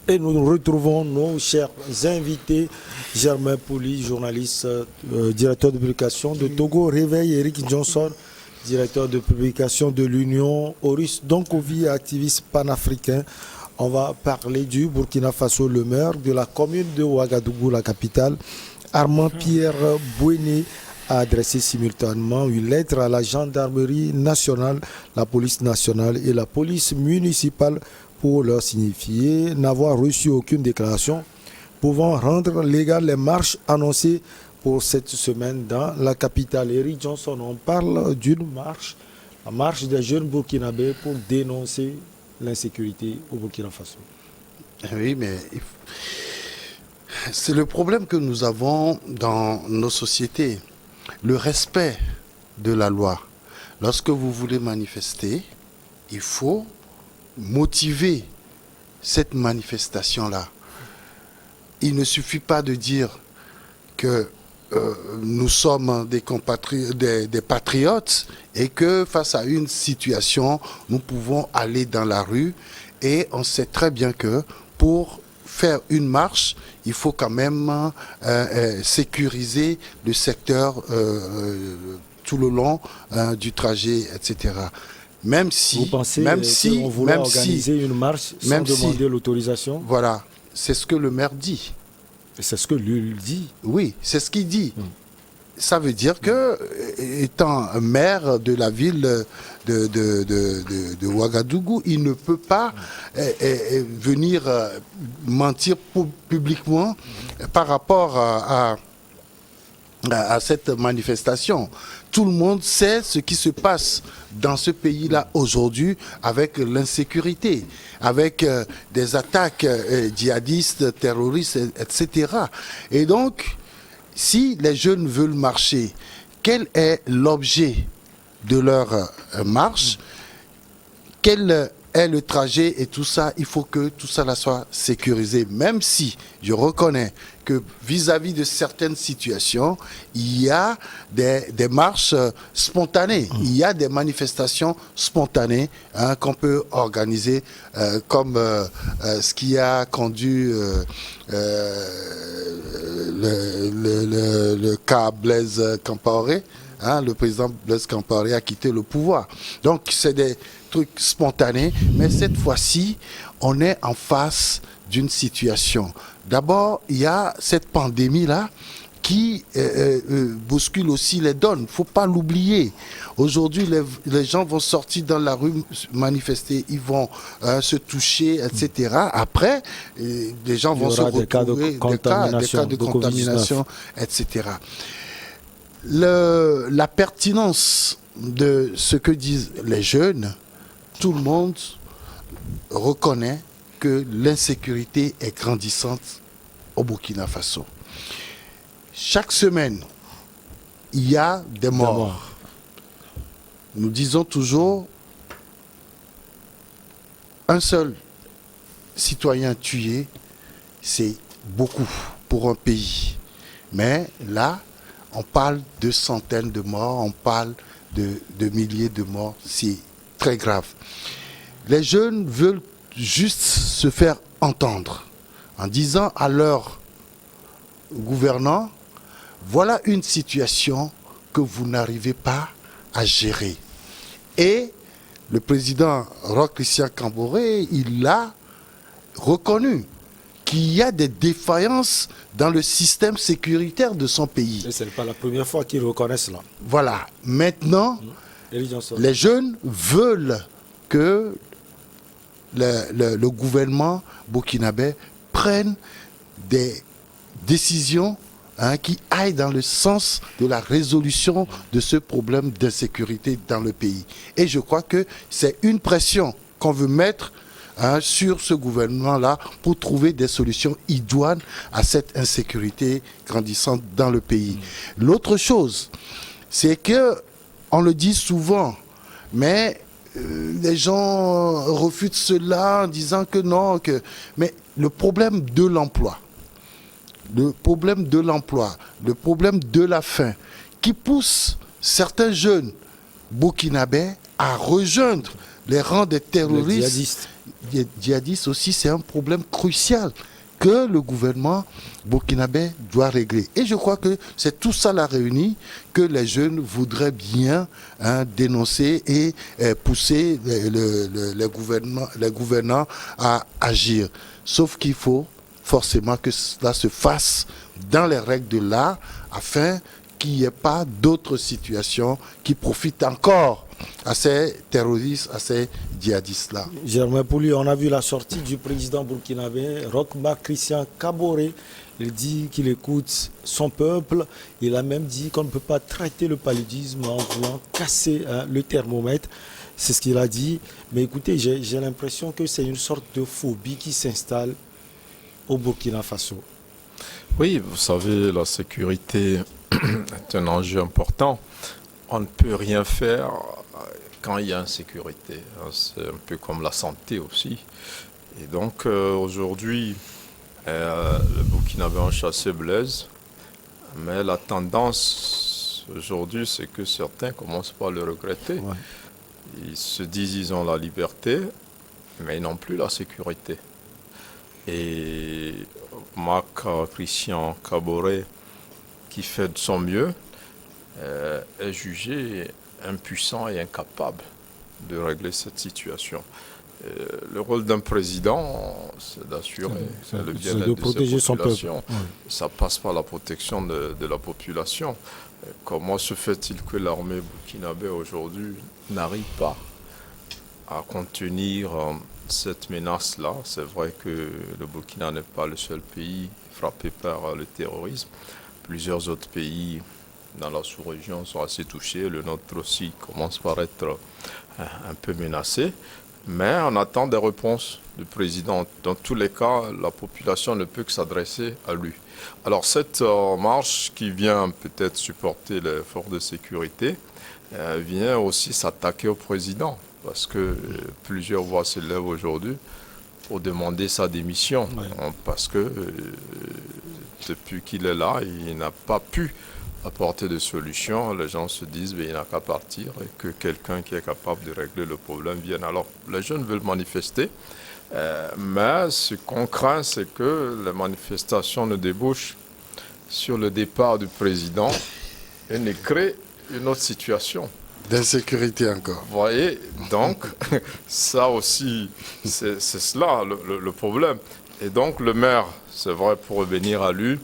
Et nous retrouvons nos chers invités, Germain Pouli, journaliste, directeur de publication de Togo Réveil, Eric Johnson, directeur de publication de l'Union, Horace Donkovi, activiste panafricain. On va parler du Burkina Faso, le maire de la commune de Ouagadougou, la capitale, Armand Pierre Bouéné, a adressé simultanément une lettre à la gendarmerie nationale, la police nationale et la police municipale pour leur signifier n'avoir reçu aucune déclaration pouvant rendre légales les marches annoncées pour cette semaine dans la capitale. Eric Johnson, on parle d'une marche, la marche des jeunes burkinabés pour dénoncer l'insécurité au Burkina Faso. Oui, mais c'est le problème que nous avons dans nos sociétés, le respect de la loi. Lorsque vous voulez manifester, il faut motiver cette manifestation-là. Il ne suffit pas de dire que nous sommes des patriotes et que face à une situation, nous pouvons aller dans la rue et on sait très bien que pour faire une marche, il faut quand même sécuriser le secteur tout le long du trajet, etc. Même si, vous pensez qu'on voulait organiser une marche sans demander l'autorisation? Voilà, c'est ce que le maire dit. C'est ce que lui dit? Oui, c'est ce qu'il dit. Ça veut dire que, étant maire de la ville de Ouagadougou, il ne peut pas venir mentir publiquement par rapport à cette manifestation. Tout le monde sait ce qui se passe dans ce pays-là aujourd'hui avec l'insécurité, avec des attaques djihadistes, terroristes, etc. Et donc, si les jeunes veulent marcher, quel est l'objet de leur marche? Quel est le trajet et tout ça? Il faut que tout ça soit sécurisé, même si je reconnais que vis-à-vis de certaines situations, il y a des marches spontanées, il y a des manifestations spontanées qu'on peut organiser, comme ce qui a conduit le cas Blaise Compaoré. Le président Blaise Compaoré a quitté le pouvoir. Donc c'est des trucs spontanés, mais cette fois-ci, on est en face d'une situation. D'abord, il y a cette pandémie-là qui bouscule aussi les donnes. Il ne faut pas l'oublier. Aujourd'hui, les gens vont sortir dans la rue manifester, ils vont se toucher, etc. Après, les gens vont se retrouver des cas de contamination, etc. La pertinence de ce que disent les jeunes, tout le monde reconnaît que l'insécurité est grandissante au Burkina Faso. Chaque semaine, il y a des morts. Nous disons toujours, un seul citoyen tué, c'est beaucoup pour un pays. Mais là, on parle de centaines de morts, on parle de milliers de morts, c'est très grave. Les jeunes veulent juste se faire entendre en disant à leurs gouvernants, voilà une situation que vous n'arrivez pas à gérer. Et le président Roch-Christian Kaboré, il a reconnu qu'il y a des défaillances dans le système sécuritaire de son pays. Et ce n'est pas la première fois qu'ils reconnaissent cela. Voilà. Maintenant, les jeunes veulent que le gouvernement burkinabé prenne des décisions qui aillent dans le sens de la résolution de ce problème d'insécurité dans le pays. Et je crois que c'est une pression qu'on veut mettre sur ce gouvernement-là pour trouver des solutions idoines à cette insécurité grandissante dans le pays. L'autre chose, c'est que, on le dit souvent, mais les gens refutent cela en disant que non, mais le problème de l'emploi, le problème de la faim, qui pousse certains jeunes burkinabés à rejoindre les rangs des terroristes djihadistes aussi, c'est un problème crucial que le gouvernement burkinabé doit régler. Et je crois que c'est tout ça la réunie que les jeunes voudraient bien dénoncer et pousser les gouvernants à agir. Sauf qu'il faut forcément que cela se fasse dans les règles de l'art afin qu'il n'y ait pas d'autres situations qui profitent encore à ces terroristes, à ces djihadistes-là. Germain Pouli, on a vu la sortie du président burkinabé, Roch-Marc Christian Kaboré. Il dit qu'il écoute son peuple. Il a même dit qu'on ne peut pas traiter le paludisme en voulant casser le thermomètre. C'est ce qu'il a dit. Mais écoutez, j'ai l'impression que c'est une sorte de phobie qui s'installe au Burkina Faso. Oui, vous savez, la sécurité est un enjeu important. On ne peut rien faire quand il y a insécurité. C'est un peu comme la santé aussi. Et donc aujourd'hui, le Burkinabé a chassé Blaise, mais la tendance aujourd'hui, c'est que certains commencent par le regretter. Ouais. Ils se disent qu'ils ont la liberté, mais ils n'ont plus la sécurité. Et Marc Christian Kaboré, qui fait de son mieux, est jugé impuissant et incapable de régler cette situation. Le rôle d'un président, c'est d'assurer le bien-être de ses populations. Ça passe par la protection de la population. Comment se fait-il que l'armée burkinabé aujourd'hui n'arrive pas à contenir cette menace-là? C'est vrai que le Burkina n'est pas le seul pays frappé par le terrorisme. Plusieurs autres pays dans la sous-région sont assez touchés. Le nôtre aussi commence par être un peu menacé. Mais on attend des réponses du président. Dans tous les cas, la population ne peut que s'adresser à lui. Alors cette marche qui vient peut-être supporter les forces de sécurité vient aussi s'attaquer au président. Parce que plusieurs voix se lèvent aujourd'hui pour demander sa démission. Oui. Parce que depuis qu'il est là, il n'a pas pu apporter de solution. Les gens se disent qu'il n'a qu'à partir et que quelqu'un qui est capable de régler le problème vienne. Alors les jeunes veulent manifester, mais ce qu'on craint, c'est que les manifestations ne débouchent sur le départ du président et ne créent une autre situation. D'insécurité encore. Vous voyez, donc, ça aussi, c'est cela le problème. Et donc, le maire, c'est vrai, pour revenir à lui,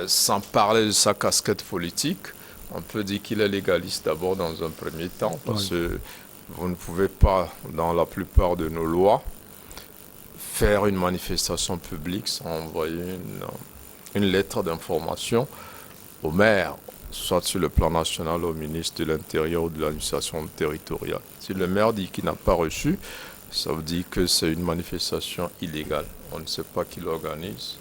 sans parler de sa casquette politique, on peut dire qu'il est légaliste d'abord dans un premier temps, parce que vous ne pouvez pas, dans la plupart de nos lois, faire une manifestation publique sans envoyer une lettre d'information au maire, soit sur le plan national au ministre de l'Intérieur ou de l'administration territoriale. Si le maire dit qu'il n'a pas reçu, ça veut dire que c'est une manifestation illégale. On ne sait pas qui l'organise,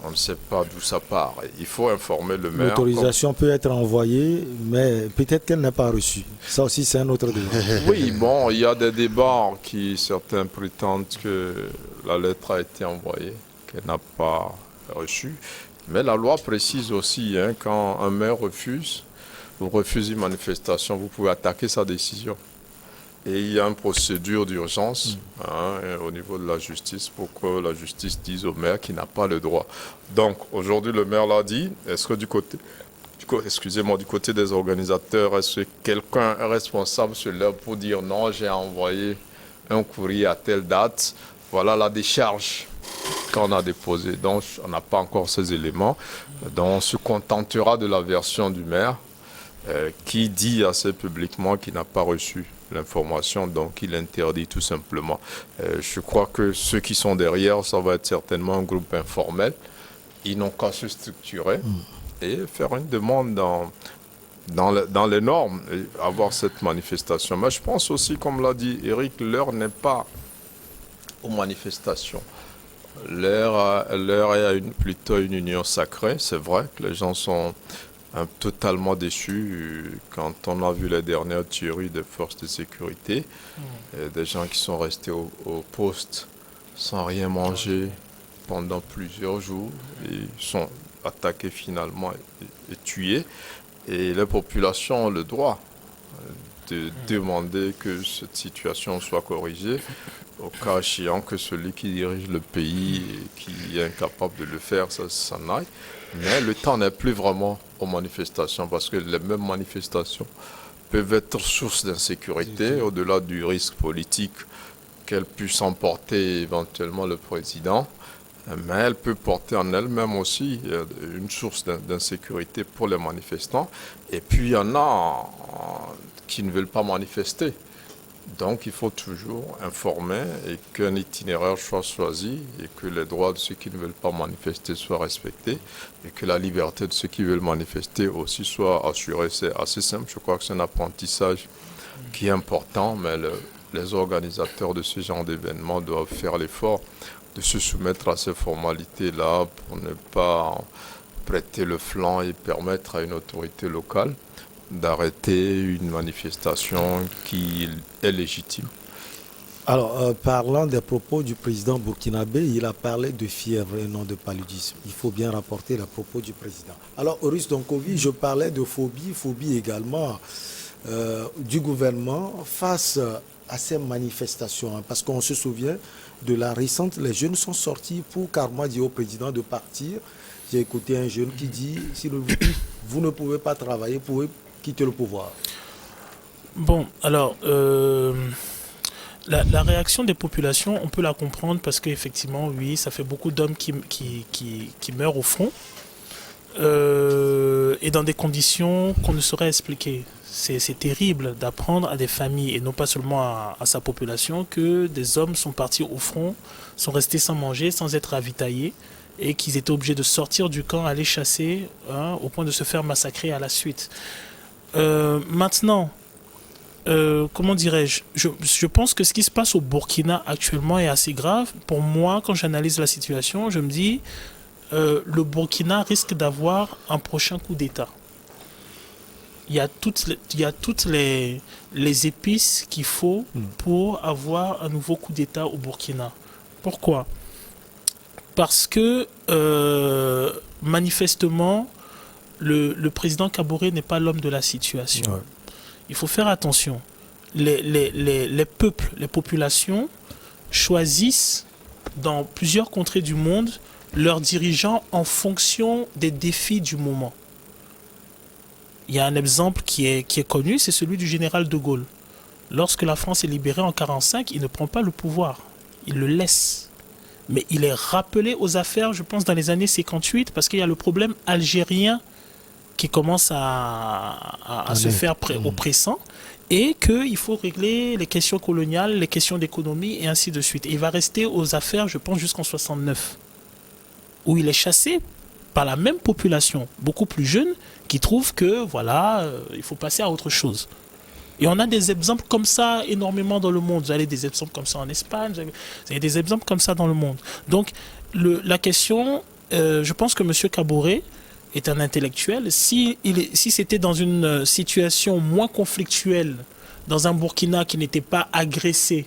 on ne sait pas d'où ça part. Il faut informer le maire. L'autorisation peut être envoyée, mais peut-être qu'elle n'a pas reçu. Ça aussi, c'est un autre débat. Oui, bon, il y a des débats qui, certains prétendent que la lettre a été envoyée, qu'elle n'a pas reçue. Mais la loi précise aussi, quand un maire refuse une manifestation, vous pouvez attaquer sa décision. Et il y a une procédure d'urgence au niveau de la justice pour que la justice dise au maire qu'il n'a pas le droit. Donc aujourd'hui, le maire l'a dit. Est-ce que du côté des organisateurs, est-ce que quelqu'un est responsable sur l'heure pour dire non, j'ai envoyé un courrier à telle date, voilà la décharge qu'on a déposé. Donc, on n'a pas encore ces éléments. Donc, on se contentera de la version du maire qui dit assez publiquement qu'il n'a pas reçu l'information, donc il interdit tout simplement. Je crois que ceux qui sont derrière, ça va être certainement un groupe informel. Ils n'ont qu'à se structurer et faire une demande dans les normes et avoir cette manifestation. Mais je pense aussi, comme l'a dit Eric, l'heure n'est pas aux manifestations. L'heure est plutôt une union sacrée. C'est vrai que les gens sont totalement déçus quand on a vu les dernières tueries des forces de sécurité. Des gens qui sont restés au poste sans rien manger pendant plusieurs jours. Ils sont attaqués finalement et tués. Et les populations ont le droit de demander que cette situation soit corrigée, au cas échéant que celui qui dirige le pays et qui est incapable de le faire, ça s'en aille. Mais le temps n'est plus vraiment aux manifestations, parce que les mêmes manifestations peuvent être source d'insécurité, au-delà du risque politique qu'elle puisse emporter éventuellement le président. Mais elle peut porter en elle-même aussi une source d'insécurité pour les manifestants. Et puis il y en a qui ne veulent pas manifester. Donc il faut toujours informer et qu'un itinéraire soit choisi et que les droits de ceux qui ne veulent pas manifester soient respectés et que la liberté de ceux qui veulent manifester aussi soit assurée. C'est assez simple, je crois que c'est un apprentissage qui est important, mais les organisateurs de ce genre d'événements doivent faire l'effort de se soumettre à ces formalités-là pour ne pas prêter le flanc et permettre à une autorité locale d'arrêter une manifestation qui est légitime. Alors, parlant des propos du président burkinabé, il a parlé de fièvre et non de paludisme. Il faut bien rapporter les propos du président. Alors, Auris Donkovi, je parlais de phobie également du gouvernement face à ces manifestations. Parce qu'on se souvient de la récente, les jeunes sont sortis pour carrément dire au président de partir. J'ai écouté un jeune qui dit, si vous ne pouvez pas travailler, vous pouvez quitter le pouvoir. Bon, alors, la réaction des populations, on peut la comprendre parce qu'effectivement, oui, ça fait beaucoup d'hommes qui meurent au front et dans des conditions qu'on ne saurait expliquer. C'est terrible d'apprendre à des familles, et non pas seulement à sa population, que des hommes sont partis au front, sont restés sans manger, sans être ravitaillés, et qu'ils étaient obligés de sortir du camp, aller chasser, au point de se faire massacrer à la suite. Maintenant, comment dirais-je, je pense que ce qui se passe au Burkina actuellement est assez grave. Pour moi, quand j'analyse la situation, je me dis, le Burkina risque d'avoir un prochain coup d'État. Il y a toutes les épices qu'il faut pour avoir un nouveau coup d'État au Burkina. Pourquoi ? Parce que manifestement, le président Kaboré n'est pas l'homme de la situation. Ouais. Il faut faire attention. Les peuples, les populations choisissent dans plusieurs contrées du monde leurs dirigeants en fonction des défis du moment. Il y a un exemple qui est connu, c'est celui du général de Gaulle. Lorsque la France est libérée en 1945, il ne prend pas le pouvoir, il le laisse. Mais il est rappelé aux affaires, je pense, dans les années 58, parce qu'il y a le problème algérien qui commence à se faire oppressant, et qu'il faut régler les questions coloniales, les questions d'économie, et ainsi de suite. Et il va rester aux affaires, je pense, jusqu'en 69, où il est chassé par la même population, beaucoup plus jeune, qui trouve que, voilà, il faut passer à autre chose. Et on a des exemples comme ça énormément dans le monde. Vous avez des exemples comme ça en Espagne, vous avez des exemples comme ça dans le monde. Donc, la question, je pense que M. Kaboré est un intellectuel. Si c'était dans une situation moins conflictuelle, dans un Burkina qui n'était pas agressé,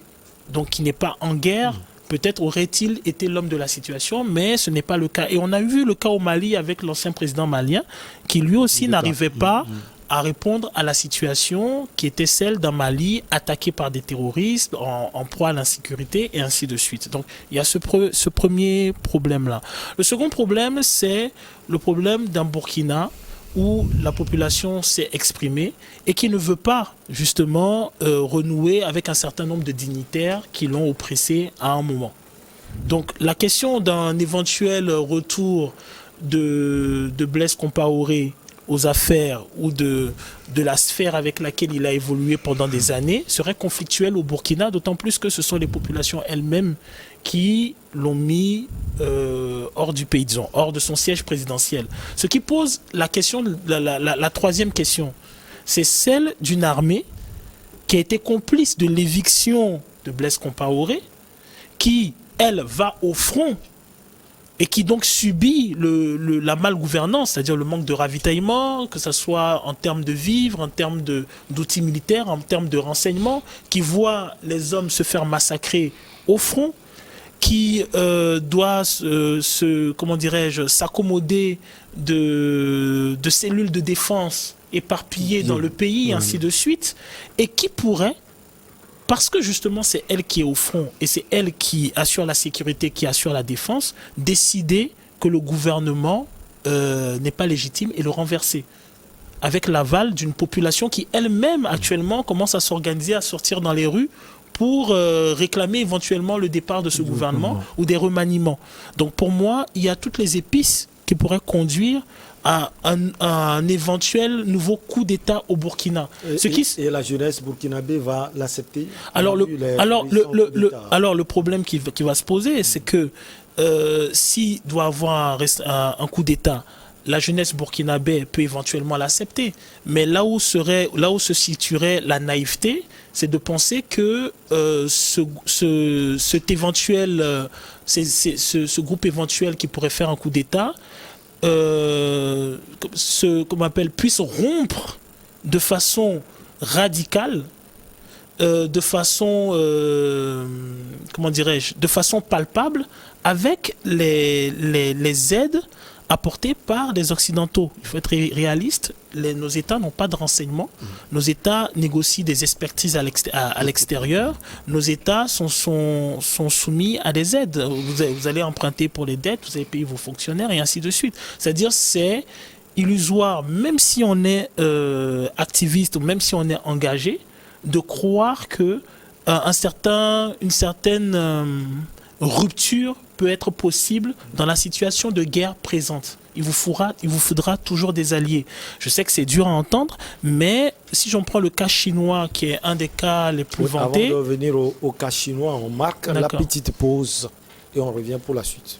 donc qui n'est pas en guerre, peut-être aurait-il été l'homme de la situation, mais ce n'est pas le cas. Et on a vu le cas au Mali avec l'ancien président malien, qui lui aussi n'arrivait pas à répondre à la situation qui était celle d'un Mali attaqué par des terroristes, en proie à l'insécurité, et ainsi de suite. Donc il y a ce premier problème-là. Le second problème, c'est le problème d'un Burkina où la population s'est exprimée et qui ne veut pas justement renouer avec un certain nombre de dignitaires qui l'ont oppressé à un moment. Donc la question d'un éventuel retour de Blaise Compaoré aux affaires ou de la sphère avec laquelle il a évolué pendant des années serait conflictuelle au Burkina, d'autant plus que ce sont les populations elles-mêmes qui l'ont mis hors du pays, disons, hors de son siège présidentiel. Ce qui pose la question, la troisième question, c'est celle d'une armée qui a été complice de l'éviction de Blaise Compaoré, qui, elle, va au front et qui donc subit la malgouvernance, c'est-à-dire le manque de ravitaillement, que ce soit en termes de vivres, en termes d'outils militaires, en termes de renseignements, qui voit les hommes se faire massacrer au front, qui doit comment dirais-je, s'accommoder de cellules de défense éparpillées dans le pays, et ainsi de suite, et qui pourrait, parce que justement c'est elle qui est au front et c'est elle qui assure la sécurité, qui assure la défense, décider que le gouvernement n'est pas légitime et le renverser, avec l'aval d'une population qui elle-même actuellement commence à s'organiser, à sortir dans les rues pour réclamer éventuellement le départ de ce gouvernement ou des remaniements. Donc pour moi, il y a toutes les épices qui pourraient conduire à un éventuel nouveau coup d'État au Burkina. Et la jeunesse burkinabé va l'accepter. Alors le problème qui va se poser, c'est que s'il doit avoir un coup d'État, la jeunesse burkinabé peut éventuellement l'accepter. Mais là où se situerait la naïveté, c'est de penser que ce groupe éventuel qui pourrait faire un coup d'État puisse rompre de façon radicale, de façon de façon palpable avec les aides apportées par les Occidentaux. Il faut être réaliste, nos États n'ont pas de renseignements, nos États négocient des expertises à l'extérieur, nos États sont soumis à des aides. Vous allez emprunter pour les dettes, vous allez payer vos fonctionnaires et ainsi de suite. C'est-à-dire c'est illusoire, même si on est activiste ou même si on est engagé, de croire que une certaine rupture peut être possible dans la situation de guerre présente. Il vous faudra toujours des alliés. Je sais que c'est dur à entendre, mais si j'en prends le cas chinois, qui est un des cas les plus vantés... Avant de revenir au cas chinois, on marque la petite pause et on revient pour la suite.